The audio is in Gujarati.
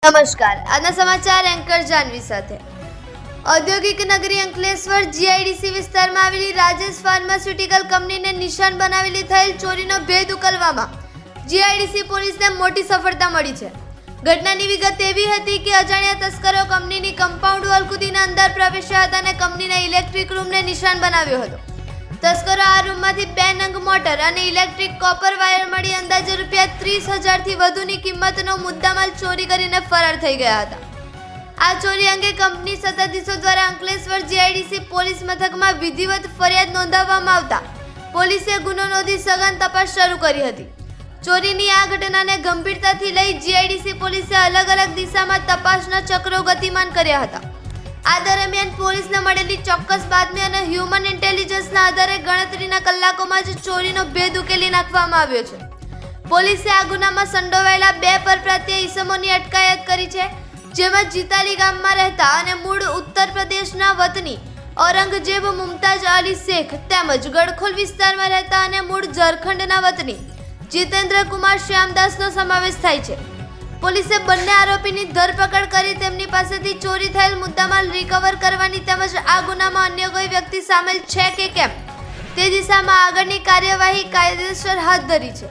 નમસ્કાર, આજના સમાચાર એન્કર જાનવી સાથે। ઔદ્યોગિક નગરી અંકલેશ્વર જીઆઈડીસી વિસ્તારમાં આવેલી રાજેશ ફાર્માસ્યુટિકલ કંપનીને નિશાન બનાવેલી થયેલ ચોરીનો ભેદ ઉકેલવામાં જીઆઈડીસી પોલીસને મોટી સફળતા મળી છે। ઘટનાની વિગત એવી હતી કે અજાણ્યા તસ્કરો કંપનીની કમ્પાઉન્ડ વોલ કૂદીને અંદર પ્રવેશ્યા હતા અને કંપનીના ઇલેક્ટ્રિક રૂમને નિશાન બનાવ્યો હતો। તસ્કરો આ રૂમમાંથી 2 નંગ મોટર અને ઇલેક્ટ્રિક કોપર વાયર મળી અંદાજે ₹30,000 થી વધુની કિંમતનો મુદ્દામાલ ચોરી કરીને ફરાર થઈ ગયા હતા। આ ચોરી અંગે કંપની સત્તાધીશો દ્વારા અંકલેશ્વર જીઆઈડીસી પોલીસ મથકમાં વિધિવત ફરિયાદ નોંધાવવામાં આવતા પોલીસે ગુનો નોંધી સઘન તપાસ શરૂ કરી હતી। ચોરીની આ ઘટનાને ગંભીરતાથી લઈ જીઆઈડીસી પોલીસે અલગ અલગ દિશામાં તપાસના ચક્રો ગતિમાન કર્યા હતા। આ દરમિયાન પોલીસને મળેલી ચોક્કસ બાતમી અને હ્યુમન ઇન્ટેલિજન્સના આધારે ગણતરીના કલાકોમાં જ ચોરીનો ભેદ ઉકેલી નાખવામાં આવ્યો છે। પોલીસે આ ગુનામાં સંડોવાયેલા 2 પરપ્રાંતીય ઈસમોની અટકાયત કરી છે, જેમાં જીતાલી ગામમાં રહેતા અને મૂળ ઉત્તર પ્રદેશના વતની ઔરંગઝેબ મુમતાઝ અલી શેખ તેમજ ગડખોલ વિસ્તારમાં રહેતા અને મૂળ ઝારખંડના વતની જીતેન્દ્ર કુમાર શ્યામદાસનો સમાવેશ થાય છે। પોલીસે બંને આરોપીની ધરપકડ કરી તેમની પાસેથી ચોરી થયેલ મુદ્દામાલ રિકવર કરવાની તેમજ આ ગુનામાં અન્ય કોઈ વ્યક્તિ સામેલ છે કે કેમ તે દિશામાં આગળની કાર્યવાહી કાયદેસર હાથ ધરી છે।